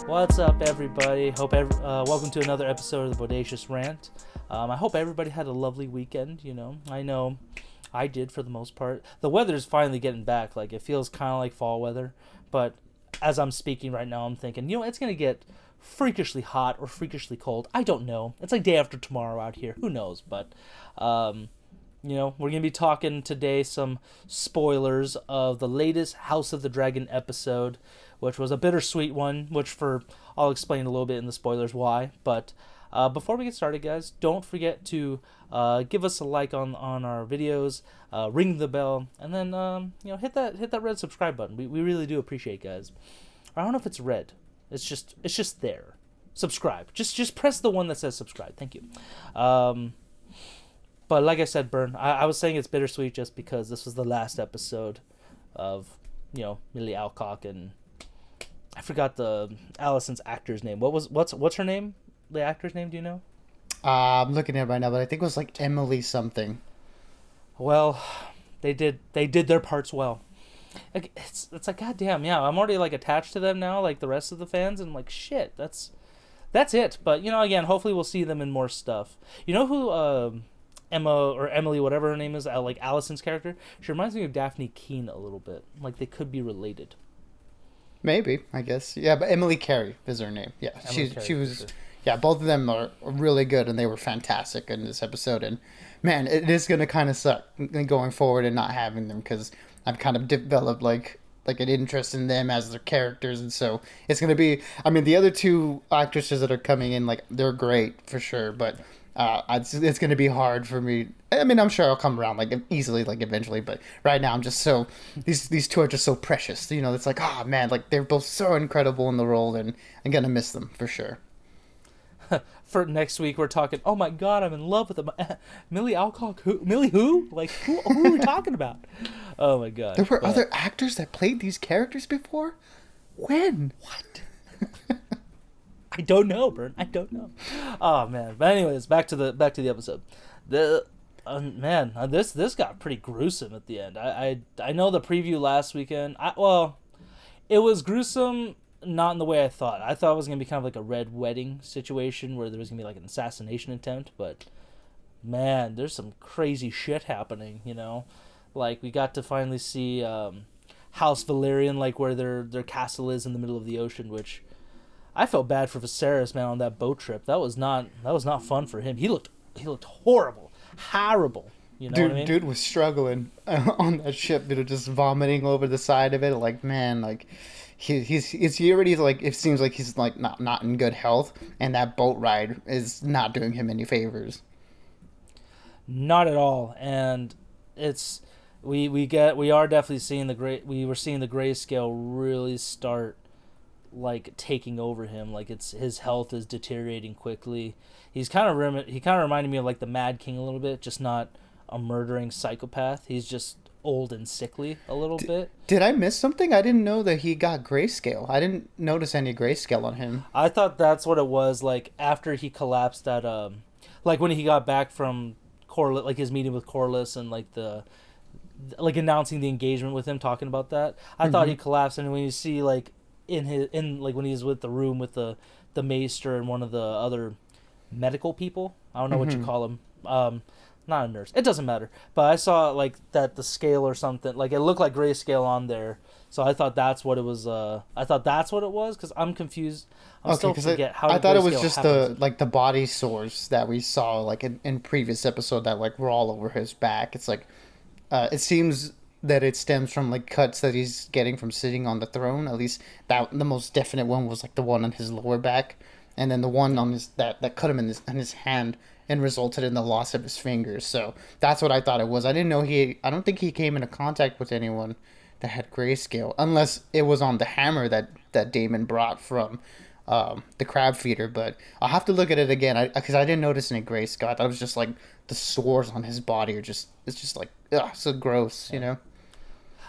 What's up, everybody? Welcome to another episode of the Bodacious Rant. I hope everybody had a lovely weekend. I know I did for the most part. The weather's finally getting back. Like, it feels kind of like fall weather, but as I'm speaking right now, I'm thinking, it's gonna get freakishly hot or freakishly cold. I don't know. It's like day after tomorrow out here. Who knows? But we're going to be talking today some spoilers of the latest House of the Dragon episode, which was a bittersweet one, I'll explain a little bit in the spoilers why. But before we get started, guys, don't forget to give us a like on our videos, ring the bell, and then hit that red subscribe button. We really do appreciate it, guys. I don't know if it's red. It's just there. Subscribe. Just press the one that says subscribe. Thank you. But like I said, Bern, I was saying it's bittersweet just because this was the last episode of, Millie Alcock, and I forgot the Allison's actor's name. What's her name? The actor's name, do you know? I'm looking at it right now, but I think it was like Emily something. Well, they did their parts well. Like, it's like, goddamn, yeah, I'm already like attached to them now, like the rest of the fans, and like, shit, that's it. But again, hopefully we'll see them in more stuff. You know who Emma or Emily, whatever her name is, like Allison's character, she reminds me of Daphne Keane a little bit. Like, they could be related. Maybe, I guess. Yeah, but Emily Carey is her name. Yeah, she was. Sure. Yeah, both of them are really good, and they were fantastic in this episode. And man, it is gonna kind of suck going forward and not having them, because I've kind of developed like an interest in them as their characters, and so it's gonna be. I mean, the other two actresses that are coming in, like, they're great for sure, but it's going to be hard for me. I mean, I'm sure I'll come around like easily, like eventually, but right now I'm just so these two are just so precious. It's like, oh man, like they're both so incredible in the role, and I'm gonna miss them for sure. For next week, we're talking. Oh my God, I'm in love with them. Millie Alcock. Who? Millie who? Like who are we talking about? Oh my God. There were other actors that played these characters before. When? What? I don't know, Bern. I don't know. Oh man. But anyways, back to the episode. This got pretty gruesome at the end. I know the preview last weekend. It was gruesome, not in the way I thought. I thought it was gonna be kind of like a red wedding situation where there was gonna be like an assassination attempt, but man, there's some crazy shit happening. Like, we got to finally see House Valerian, like where their castle is in the middle of the ocean, which I felt bad for Viserys, man, on that boat trip. That was not fun for him. He looked horrible. Horrible. You know what I mean? Dude was struggling on that ship, just vomiting over the side of it. Like, man, like he already, like, it seems like he's like not in good health, and that boat ride is not doing him any favors. Not at all. And it's we are definitely seeing we were seeing the grayscale really start like taking over him. Like, his health is deteriorating quickly. He kind of reminded me of like the Mad King a little bit, just not a murdering psychopath. He's just old and sickly a little bit. Did I miss something? I didn't know that he got grayscale. I didn't notice any grayscale on him. I thought that's what it was. Like, after he collapsed at like when he got back from Corlys, like his meeting with Corlys, and like like announcing the engagement with him, talking about that. I thought he collapsed, and when you see like in like when he's with the room with the maester and one of the other medical people, I don't know what you call him, not a nurse, it doesn't matter, but I saw like that the scale or something, like it looked like grayscale on there, so I thought that's what it was. Because I'm confused. I thought it was just the body sores that we saw like in previous episode that like were all over his back. It's like it seems that it stems from like cuts that he's getting from sitting on the throne. At least that the most definite one was like the one on his lower back, and then the one on his that cut him in his hand and resulted in the loss of his fingers. So that's what I thought it was. I didn't know I don't think he came into contact with anyone that had grayscale, unless it was on the hammer that Daemon brought from the crab feeder. But I'll have to look at it again, because I didn't notice any grayscale. I thought it was just like the sores on his body it's just like, ugh, so gross,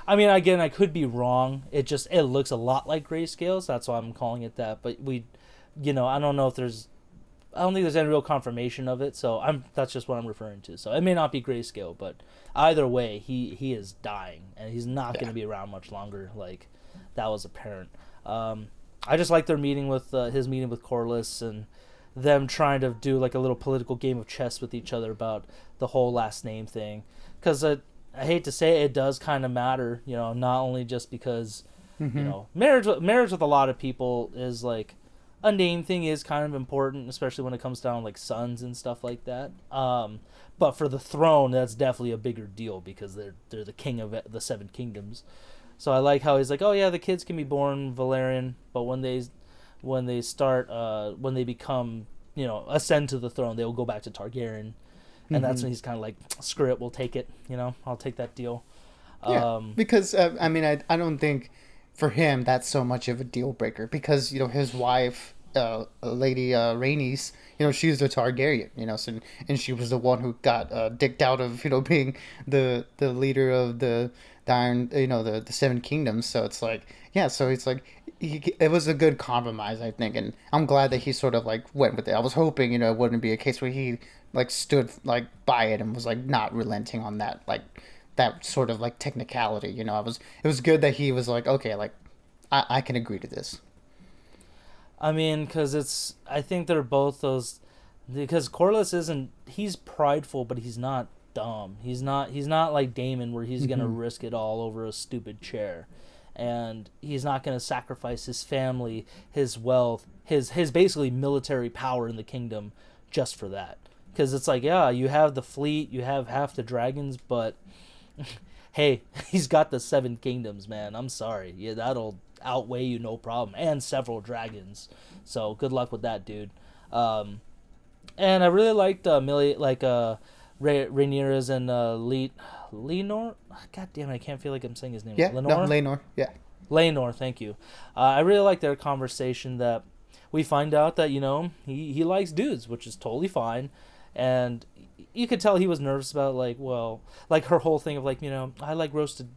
I mean, again, I could be wrong. It looks a lot like grayscale, so that's why I'm calling it that. But I don't know if I don't think there's any real confirmation of it, so that's just what I'm referring to. So it may not be grayscale, but either way, he is dying, and he's not going to be around much longer. Like, that was apparent. I just like their meeting with his meeting with Corlys and them trying to do like a little political game of chess with each other about the whole last name thing. Because I hate to say it, it does kind of matter, you know, not only just because, you Mm-hmm. know, marriage with a lot of people is like a name thing is kind of important, especially when it comes down to like sons and stuff like that. But for the throne, that's definitely a bigger deal because they're the king of the Seven Kingdoms. So I like how he's like, oh yeah, the kids can be born Valerian, but when they become, you know, ascend to the throne, they will go back to Targaryen, and that's Mm-hmm. when he's kind of like, screw it, we'll take it, you know, I'll take that deal. Yeah, Um, because I mean, I don't think for him that's so much of a deal breaker because you know his wife, Lady Rhaenys, you know she's a Targaryen, you know, so and she was the one who got dicked out of you know being the leader of the Iron, you know, the Seven Kingdoms. So it's like yeah, so it's like it was a good compromise, I think, and I'm glad that he sort of like went with it. I was hoping you know it wouldn't be a case where he like stood like by it and was like not relenting on that like that sort of like technicality. You know, it was good that he was like, okay, like I can agree to this. I mean, I think they're both those, because Corlys isn't, he's prideful, but he's not dumb. He's not like Daemon where he's gonna Mm-hmm. risk it all over a stupid chair, and he's not gonna sacrifice his family, his wealth, his basically military power in the kingdom just for that. Because it's like, yeah, you have the fleet, you have half the dragons, but hey, he's got the Seven Kingdoms, man. I'm sorry, yeah, that'll outweigh you no problem, and several dragons. So good luck with that, dude. Um, and I really liked Rhaenyra's and Lenore. God damn it, I can't feel like I'm saying his name. Yeah, no, Lenore. Laenor. Yeah. Lenore, thank you. I really like their conversation that we find out that, you know, he likes dudes, which is totally fine. And you could tell he was nervous about, like, well, like her whole thing of, like, you know, I like roasted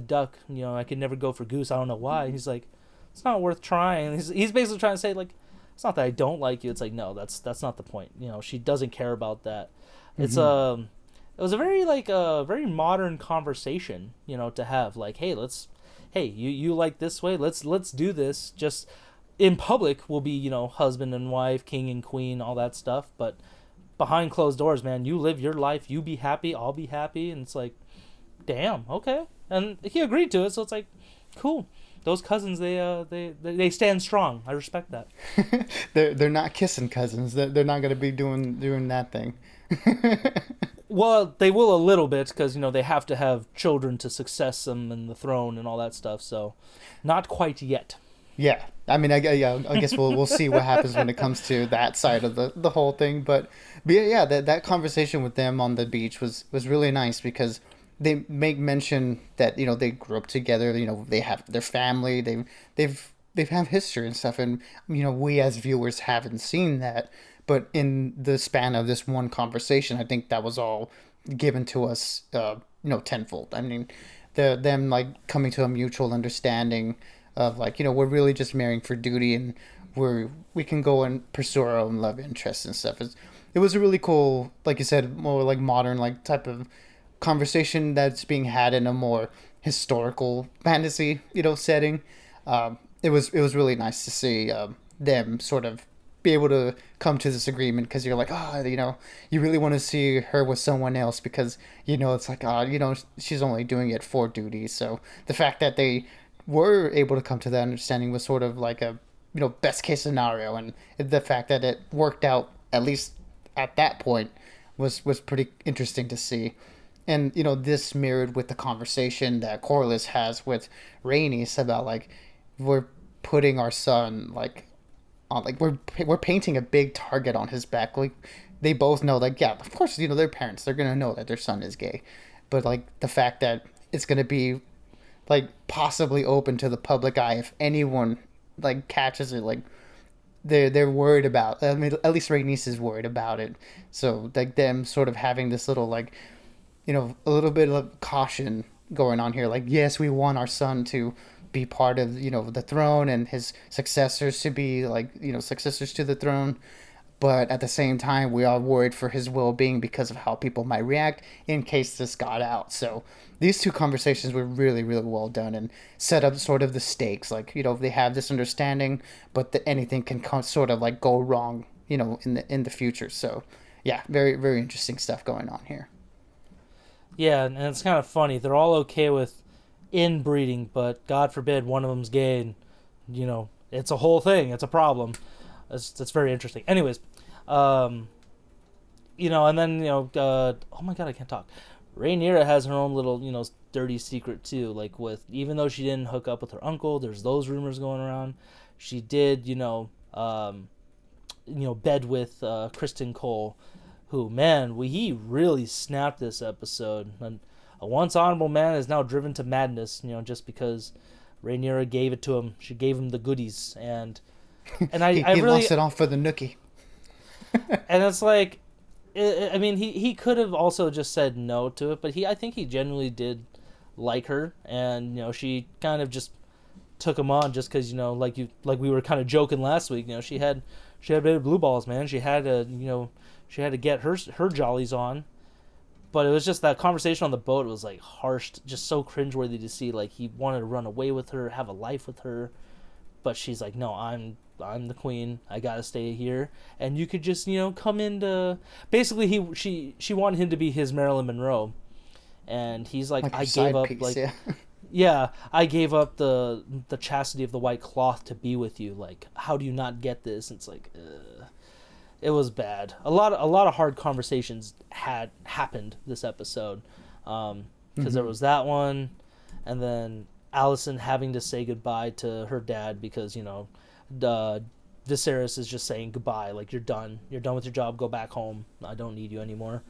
duck. You know, I could never go for goose. I don't know why. And he's like, it's not worth trying. He's basically trying to say, like, it's not that I don't like you. It's like, no, that's not the point. You know, she doesn't care about that. It's Mm-hmm. it was a very like a very modern conversation, you know, to have. Like, hey, you like this way, let's do this. Just in public we'll be, you know, husband and wife, king and queen, all that stuff, but behind closed doors, man, you live your life, you be happy, I'll be happy. And it's like, damn, okay. And he agreed to it, so it's like, cool. Those cousins, they stand strong. I respect that. They're not kissing cousins. They're not gonna be doing that thing. Well, they will a little bit because, you know, they have to have children to success them in the throne and all that stuff. So, not quite yet. Yeah, I mean, yeah, I guess we'll see what happens when it comes to that side of the whole thing. But yeah, that conversation with them on the beach was really nice because they make mention that you know they grew up together. You know, they have their family. They've have history and stuff, and you know we as viewers haven't seen that. But in the span of this one conversation, I think that was all given to us, you know, tenfold. I mean, them like coming to a mutual understanding of like you know we're really just marrying for duty and we can go and pursue our own love interests and stuff. It was a really cool, like you said, more like modern like type of conversation that's being had in a more historical fantasy you know setting. It was really nice to see them sort of be able to come to this agreement because you're like oh you know you really want to see her with someone else because you know it's like oh you know she's only doing it for duty. So the fact that they were able to come to that understanding was sort of like a you know best case scenario, and the fact that it worked out at least at that point was pretty interesting to see. And you know this mirrored with the conversation that Corliss has with Rhaenys about like we're putting our son like on like we're painting a big target on his back. Like they both know like yeah of course you know their parents they're gonna know that their son is gay, but like the fact that it's gonna be like possibly open to the public eye if anyone like catches it like they're worried about. I mean, at least Rhaenys is worried about it. So like them sort of having this little like you know a little bit of caution going on here. Like yes, we want our son to be part of you know the throne and his successors to be like you know successors to the throne, but at the same time we are worried for his well-being because of how people might react in case this got out. So these two conversations were really, really well done and set up sort of the stakes. Like, they have this understanding, but anything can sort of like go wrong, in the future. So, yeah, very, very interesting stuff going on here. Yeah, and it's kind of funny. They're all okay with inbreeding, but God forbid one of them's gay, and it's a whole thing. It's a problem. It's very interesting. Anyways, and then oh my God, I can't talk. Rhaenyra has her own little dirty secret too. Like even though she didn't hook up with her uncle, there's those rumors going around. She did bed with Kristen Cole, who, man, he really snapped this episode. And a once honorable man is now driven to madness, just because Rhaenyra gave it to him. She gave him the goodies, and he really lost it all for the nookie. And it's like, I mean, he could have also just said no to it, but I think he genuinely did like her, and she kind of just took him on just because like we were kind of joking last week. She had baby blue balls, man. She had to get her jollies on. But it was just that conversation on the boat. It was like harsh, just so cringeworthy to see. Like he wanted to run away with her, have a life with her, but she's like, no, I'm the queen. I gotta stay here, and you could just come into. Basically, she wanted him to be his Marilyn Monroe, and he's like I gave up piece, like. Yeah, I gave up the chastity of the white cloth to be with you. Like, how do you not get this? And it's like, it was bad. A lot of hard conversations had happened this episode, because there was that one, and then Alicent having to say goodbye to her dad because Viserys is just saying goodbye. Like, you're done with your job. Go back home. I don't need you anymore.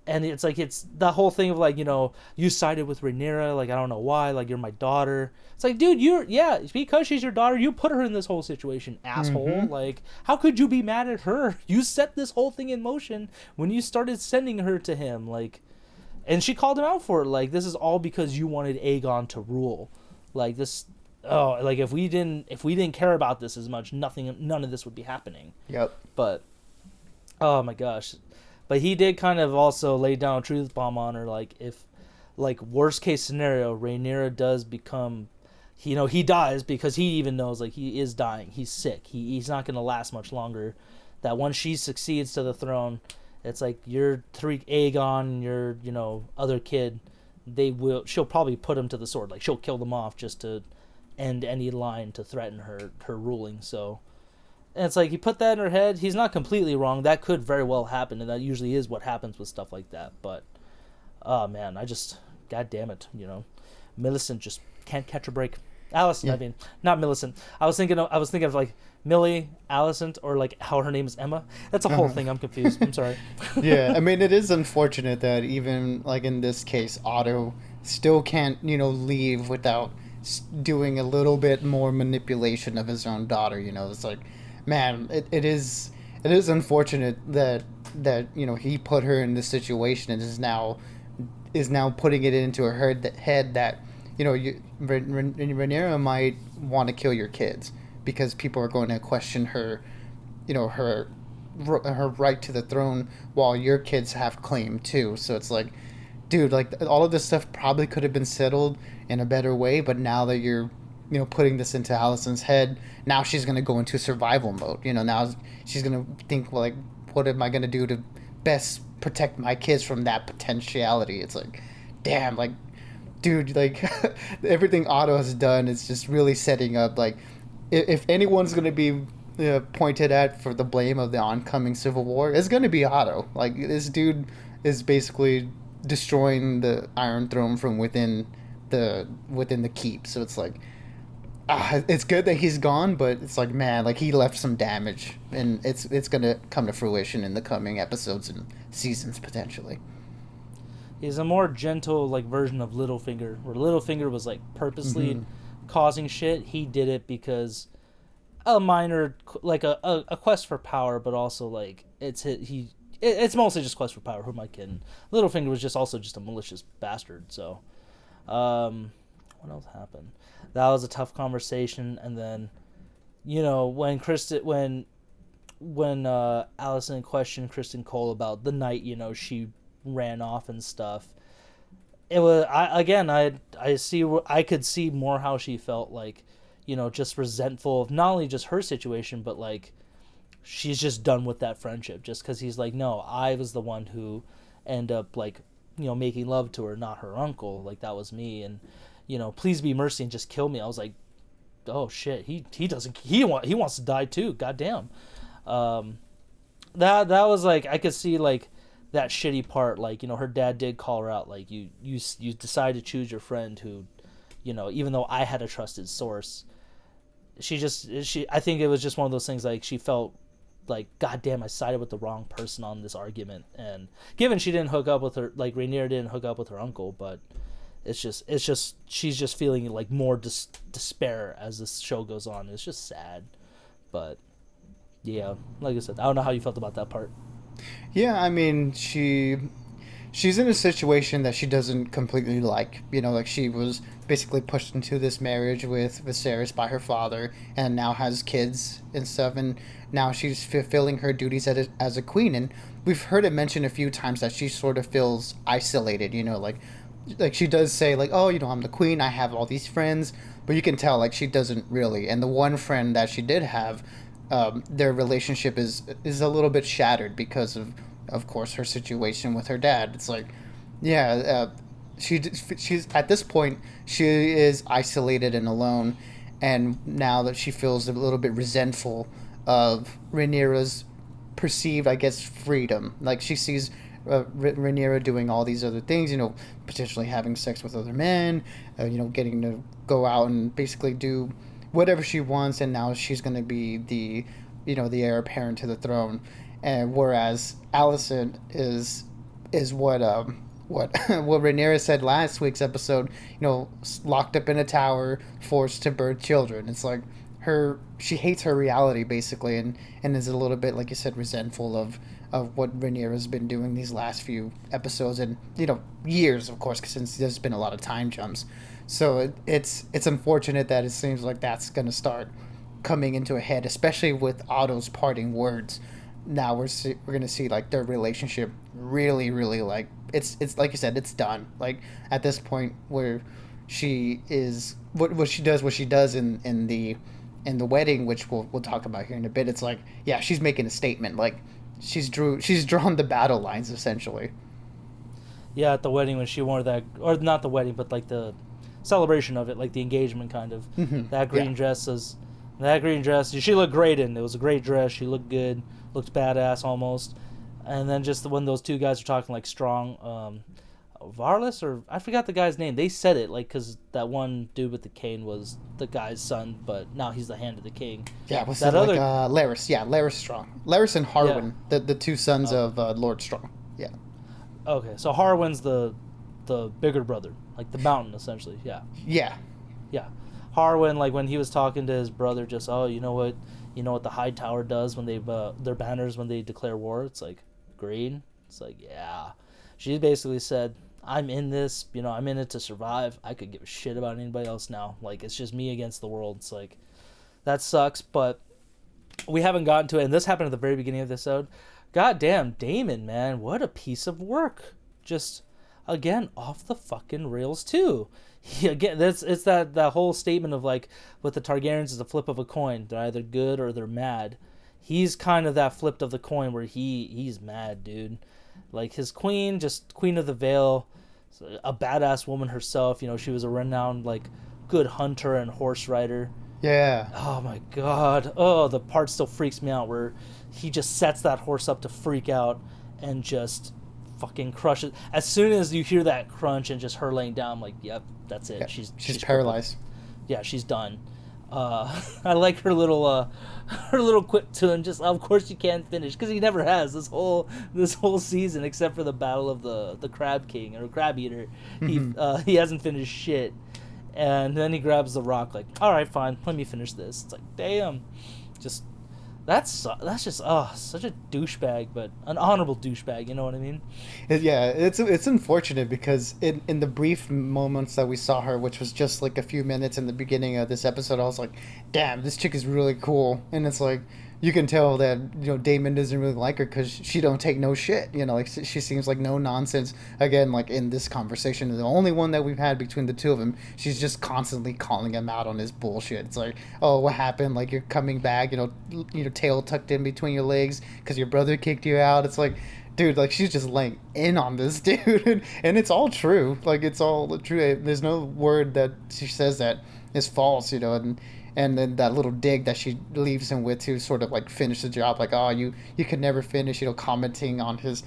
And it's like, it's the whole thing of like, you sided with Rhaenyra, like, I don't know why, like, you're my daughter. It's like, dude, because she's your daughter, you put her in this whole situation, asshole. Mm-hmm. Like, how could you be mad at her? You set this whole thing in motion when you started sending her to him, like, and she called him out for it. Like, this is all because you wanted Aegon to rule. Like, this, like, if we didn't care about this as much, none of this would be happening. Yep. But, oh my gosh. But he did kind of also lay down a truth bomb on her, like, if, like, worst case scenario, Rhaenyra does become, he dies, because he even knows, like, he is dying. He's sick. He's not going to last much longer. That once she succeeds to the throne, it's like your Aegon, your, other kid, she'll probably put him to the sword. Like, she'll kill them off just to end any line to threaten her ruling, so. And it's like, he put that in her head. He's not completely wrong. That could very well happen, and that usually is what happens with stuff like that. But, oh man, God damn it, Millicent just can't catch a break. Alicent, yeah. I mean, not Millicent. I was thinking of like Millie, Alicent, or like how her name is Emma. That's a whole thing. I'm confused. I'm sorry. Yeah, I mean, it is unfortunate that even like in this case, Otto still can't, leave without doing a little bit more manipulation of his own daughter. It's like, man, it is unfortunate that he put her in this situation and is now putting it into her head that Rhaenyra might want to kill your kids because people are going to question her her right to the throne while your kids have claim too. So it's like, dude, like, all of this stuff probably could have been settled in a better way, but now that you're putting this into Alicent's head, now she's going to go into survival mode. Now she's going to think, well, like, what am I going to do to best protect my kids from that potentiality? It's like, damn, like, dude, like, everything Otto has done is just really setting up, like, if anyone's going to be pointed at for the blame of the oncoming civil war, it's going to be Otto. Like, this dude is basically destroying the Iron Throne from within the keep. So it's like, it's good that he's gone, but it's like, man, like, he left some damage, and it's gonna come to fruition in the coming episodes and seasons potentially. He's a more gentle, like, version of Littlefinger, where Littlefinger was like purposely causing shit. He did it because a minor, like, a quest for power, but also like it's mostly just quest for power. Who am I kidding? Littlefinger was just a malicious bastard. So, what else happened? That was a tough conversation, and then, when Alicent questioned Kristen Cole about the night, she ran off and stuff. it was I could see more how she felt, like, just resentful of not only just her situation, but like she's just done with that friendship just because he's like, no, I was the one who ended up, like, making love to her, not her uncle. Like, that was me. And please be mercy and just kill me. I was like, oh shit, he wants to die too, goddamn. That was like, I could see like that shitty part, like, her dad did call her out, like, you decide to choose your friend who, even though I had a trusted source, I think it was just one of those things, like, she felt like, god damn, I sided with the wrong person on this argument. And given she didn't hook up with her, like, Rhaenyra didn't hook up with her uncle, but it's just she's just feeling like more despair as this show goes on. It's just sad. But yeah, like I said, I don't know how you felt about that part. Yeah, I mean, she's in a situation that she doesn't completely like. Like, she was basically pushed into this marriage with Viserys by her father, and now has kids and stuff, and now she's fulfilling her duties as a queen. And we've heard it mentioned a few times that she sort of feels isolated. Like she does say, like, oh, I'm the queen, I have all these friends, but you can tell, like, she doesn't really. And the one friend that she did have, their relationship is a little bit shattered because of course, her situation with her dad. It's like, yeah, she's at this point, she is isolated and alone, and now that she feels a little bit resentful of Rhaenyra's perceived, I guess, freedom. Like, she sees Rhaenyra doing all these other things, potentially having sex with other men, getting to go out and basically do whatever she wants, and now she's going to be the heir apparent to the throne. And whereas Alicent is what what Rhaenyra said last week's episode, locked up in a tower, forced to birth children. It's like she hates her reality, basically, and is a little bit, like you said, resentful of what Rhaenyra's been doing these last few episodes, and years, of course, since there's been a lot of time jumps. So it's unfortunate that it seems like that's going to start coming into a head, especially with Otto's parting words. Now we're going to see, like, their relationship really, really, like, it's like you said, it's done. Like, at this point where she is what she does in the wedding, which we'll talk about here in a bit. It's like, yeah, she's making a statement. Like, she's drawn the battle lines, essentially. Yeah, at the wedding when she wore that, or not the wedding, but like the celebration of it, like the engagement kind of. Mm-hmm. That green dress. She looked great in it. It was a great dress. She looked good, looked badass almost. And then just when those two guys were talking, like, strong, Varlas, or I forgot the guy's name. They said it, like, because that one dude with the cane was the guy's son, but now he's the hand of the king. Yeah, was that other, like, Larys? Yeah, Larys Strong, Larys and Harwin, yeah. the two sons of Lord Strong. Yeah. Okay, so Harwin's the bigger brother, like the mountain, essentially. Yeah. Yeah. Yeah. Harwin, like, when he was talking to his brother, just, oh, you know what the High Tower does when they their banners when they declare war? It's like green. It's like, yeah. She basically said, I'm in this, I'm in it to survive. I could give a shit about anybody else now. Like, it's just me against the world. It's like, that sucks, but we haven't gotten to it, and this happened at the very beginning of the episode. God damn, Daemon, man, what a piece of work. Just, again, off the fucking rails, too. Again, it's that whole statement of, like, with the Targaryens, is a flip of a coin. They're either good or they're mad. He's kind of that flip of the coin where he's mad, dude. Like, his queen, just Queen of the Vale, a badass woman herself. She was a renowned, like, good hunter and horse rider. Yeah. Oh, my God. Oh, the part still freaks me out where he just sets that horse up to freak out and just fucking crushes. As soon as you hear that crunch and just her laying down, I'm like, yep, that's it. Yeah, she's paralyzed. Yeah, she's done. I like her little quip to him. Just, of course you can't finish, because he never has this whole season, except for the battle of the Crab King or Crab Eater. Mm-hmm. He hasn't finished shit, and then he grabs the rock. Like, all right, fine, let me finish this. It's like, damn, just that's just such a douchebag, but an honorable douchebag. You know what I mean? Yeah, it's unfortunate because in the brief moments that we saw her, which was just like a few minutes in the beginning of this episode, I was like, damn, this chick is really cool. And it's like, you can tell that Damon doesn't really like her because she don't take no shit. Like she seems like no nonsense. Again, like in this conversation, the only one that we've had between the two of them, she's just constantly calling him out on his bullshit. It's like, oh, what happened? Like you're coming back, tail tucked in between your legs because your brother kicked you out. It's like, dude, like she's just laying in on this dude, and it's all true. Like it's all true. There's no word that she says that is false, and then that little dig that she leaves him with to sort of like finish the job, like, oh, you could never finish, commenting on his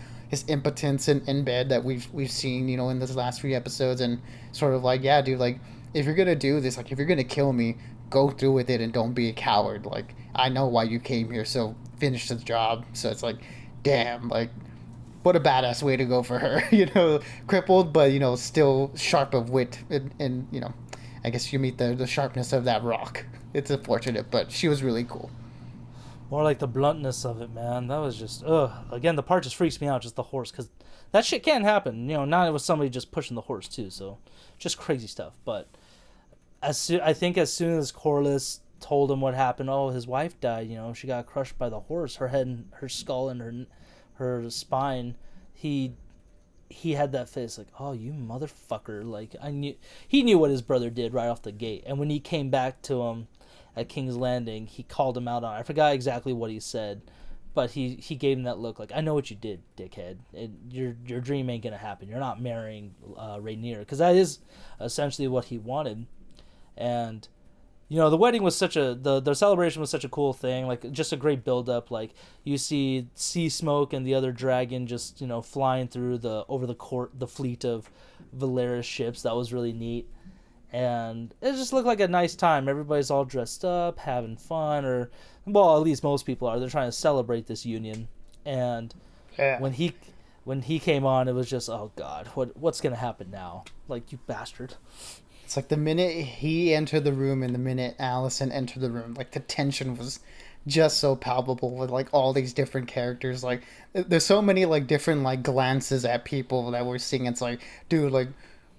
impotence in bed that we've seen, in this last few episodes, and sort of like, yeah, dude, like if you're gonna do this, like if you're gonna kill me, go through with it and don't be a coward. Like I know why you came here, so finish the job. So it's like, damn, like what a badass way to go for her, crippled but still sharp of wit, and I guess you meet the sharpness of that rock. It's unfortunate, but she was really cool. More like the bluntness of it, man. That was just, ugh. Again, the part just freaks me out, just the horse, because that shit can happen. Not with somebody just pushing the horse, too, so just crazy stuff. But I think as soon as Corliss told him what happened, oh, his wife died, she got crushed by the horse, her head and her skull and her spine, he had that face like, oh, you motherfucker. Like, he knew what his brother did right off the gate. And when he came back to him at King's Landing, he called him out on it. I forgot exactly what he said, but he gave him that look like, I know what you did, dickhead. Your dream ain't gonna happen. You're not marrying Rhaenyra, because that is essentially what he wanted. And the wedding was the celebration was such a cool thing, like just a great build up. Like you see Sea Smoke and the other dragon just flying through over the fleet of Valerius ships. That was really neat. And it just looked like a nice time. Everybody's all dressed up, having fun, or, well, at least most people are. They're trying to celebrate this union. And yeah. when he came on, it was just, oh God, what's gonna happen now? Like, you bastard. It's like the minute he entered the room and the minute Allison entered the room, like the tension was just so palpable with like all these different characters. Like there's so many like different like glances at people that we're seeing. It's like, dude, like,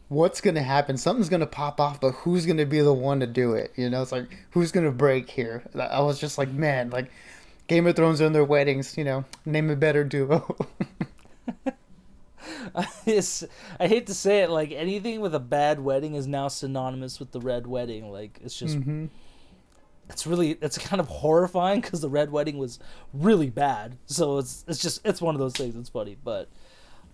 what's gonna happen? Something's gonna pop off, but who's gonna be the one to do it? It's like, who's gonna break here? I was just like, man, like Game of Thrones and their weddings, name a better duo. I hate to say it, like anything with a bad wedding is now synonymous with the Red Wedding. Like it's just, it's kind of horrifying because the Red Wedding was really bad. So it's one of those things. It's funny, but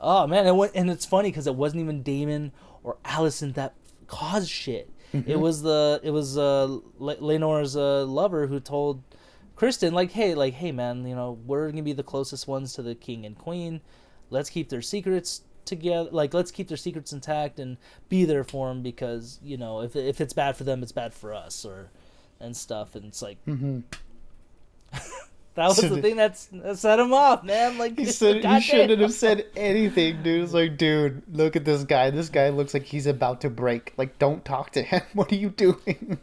oh man, and it's funny because it wasn't even Damon or Allison that caused shit. Mm-hmm. It was Laenor's lover who told Kristen, like, hey man, we're gonna be the closest ones to the king and queen. Let's keep their secrets together. Like, let's keep their secrets intact and be there for them because if it's bad for them, it's bad for us, and stuff. And it's like, that was the thing that set him off, man. Like, he shouldn't have said anything, dude. It's like, dude, look at this guy. This guy looks like he's about to break. Like, don't talk to him. What are you doing?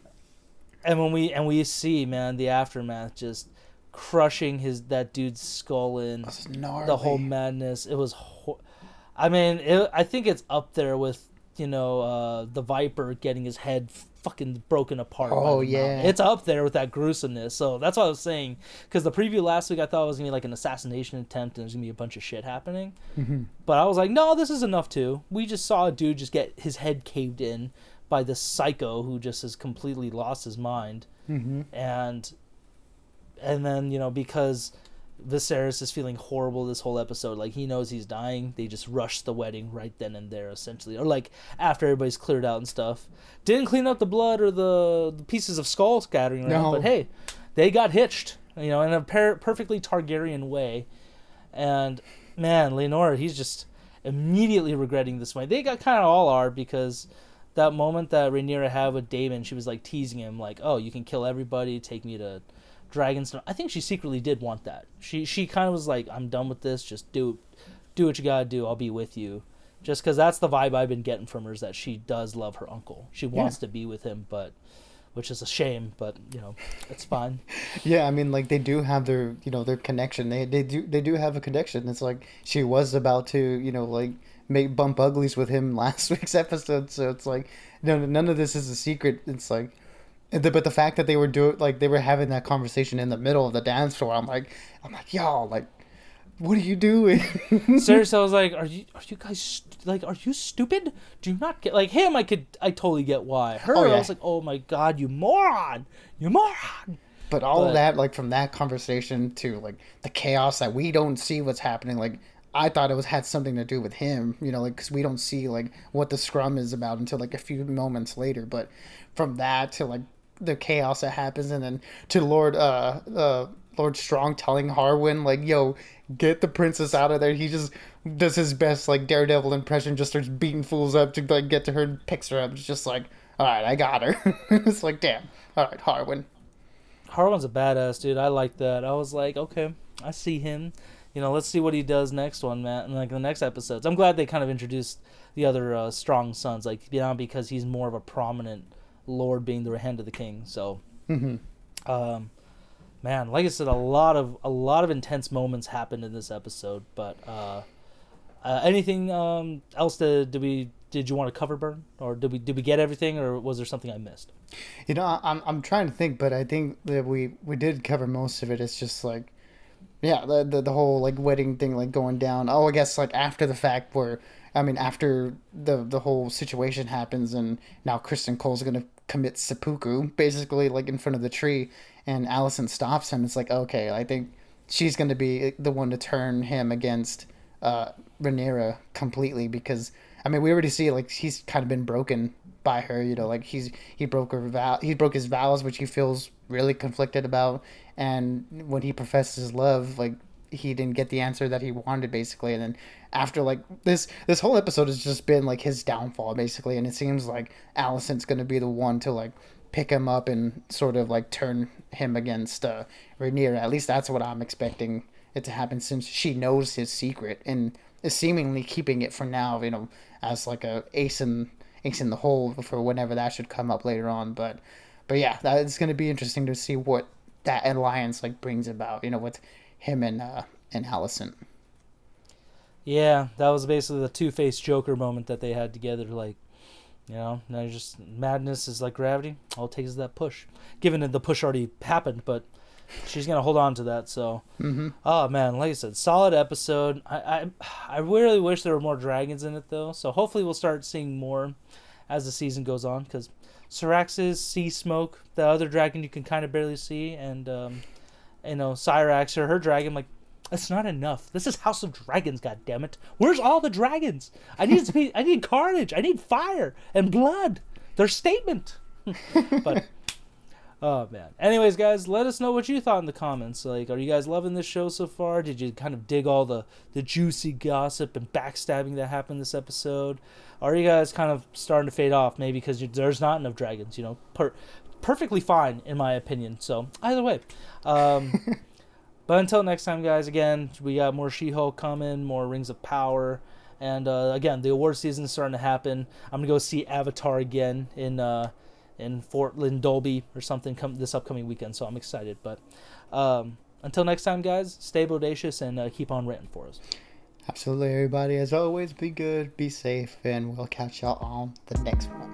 And when we see, man, the aftermath, just crushing that dude's skull in, the whole madness. It was, I think it's up there with the Viper getting his head fucking broken apart. Oh yeah, it's up there with that gruesomeness. So that's what I was saying. Because the preview last week, I thought it was gonna be like an assassination attempt and there's gonna be a bunch of shit happening. Mm-hmm. But I was like, no, this is enough too. We just saw a dude just get his head caved in by this psycho who just has completely lost his mind. Mm-hmm. And then because Viserys is feeling horrible this whole episode, like he knows he's dying, they just rush the wedding right then and there, essentially, or like after everybody's cleared out and stuff. Didn't clean up the blood or the pieces of skull scattering around, but hey, they got hitched, in a perfectly Targaryen way. And man, Laenor, he's just immediately regretting this way. They kind of all are, because that moment that Rhaenyra had with Daemon, she was like teasing him, like, oh, you can kill everybody, take me to Dragonstone. I think she secretly did want that. She kind of was like, I'm done with this, just do what you gotta do, I'll be with you. Just because that's the vibe I've been getting from her, is that she does love her uncle. She wants to be with him, which is a shame, but it's fine. Yeah, I mean, like, they do have their their connection. They do have a connection. It's like she was about to like make bump uglies with him last week's episode, so it's like none of this is a secret. It's like, But the fact that they were they were having that conversation in the middle of the dance floor, I'm like, y'all, like, what are you doing? Seriously, I was like, are you guys like, are you stupid? Do you not get, like, him? I totally get why. Her, I was like, oh my god, you moron, you moron. But all of that, like, from that conversation to like the chaos that we don't see what's happening, like, I thought it had something to do with him, you know, like, because we don't see like what the scrum is about until like a few moments later. But from that to like the chaos that happens, and then to Lord Strong telling Harwin, like, yo, get the princess out of there. He just does his best like Daredevil impression, just starts beating fools up to like get to her and picks her up. It's just like, all right, I got her. It's like, damn, all right, Harwin. Harwin's a badass, dude. I like that. I was like, okay, I see him. You know, let's see what he does next one, Matt, and like the next episodes. I'm glad they kind of introduced the other Strong sons, like, you know, because he's more of a prominent lord, being the hand of the king. So, man, like I said, a lot of intense moments happened in this episode. But anything else did you want to cover, Burn, or did we get everything, or was there something I missed? You know, I'm trying to think, but I think that we did cover most of it. It's just like, yeah, the whole like wedding thing, like, going down. Oh, I guess like after the fact, where, I mean, after the whole situation happens, and now Kristen Cole's gonna commit seppuku, basically, like, in front of the tree, and Allison stops him. It's like, okay, I think she's gonna be the one to turn him against Rhaenyra completely, because, I mean, we already see, like, he's kind of been broken by her, you know, like, he broke his vows, which he feels really conflicted about, and when he professes his love, like, he didn't get the answer that he wanted, basically. And then after, like, this whole episode has just been like his downfall, basically, and it seems like Allison's gonna be the one to like pick him up and sort of like turn him against Rhaenyra. At least that's what I'm expecting it to happen, since she knows his secret and is seemingly keeping it for now, you know, as like a ace in the hole for whenever that should come up later on. But yeah, it's going to be interesting to see what that alliance like brings about, you know, with him and Allison. Yeah, that was basically the two-faced Joker moment that they had together. Like, you know, now just madness is like gravity. All it takes is that push. Given that the push already happened, but she's gonna hold on to that. So, Oh man, like I said, solid episode. I really wish there were more dragons in it though. So hopefully we'll start seeing more as the season goes on. Because Syrax's sea smoke, the other dragon you can kind of barely see, and you know, Cyrax or her dragon, like, that's not enough. This is House of Dragons, goddammit. Where's all the dragons? I need carnage. I need fire and blood. Their statement. But oh man. Anyways, guys, let us know what you thought in the comments. Like, are you guys loving this show so far? Did you kind of dig all the juicy gossip and backstabbing that happened this episode? Are you guys kind of starting to fade off, maybe because there's not enough dragons? You know, perfectly fine in my opinion. So either way. But until next time, guys, again, we got more She-Hulk coming, more Rings of Power, and again, the award season is starting to happen. I'm gonna go see Avatar again in Fort Lynn Dolby or something this upcoming weekend, so I'm excited. But until next time, guys, stay bodacious and keep on ranting for us. Absolutely, everybody. As always, be good, be safe, and we'll catch y'all on the next one.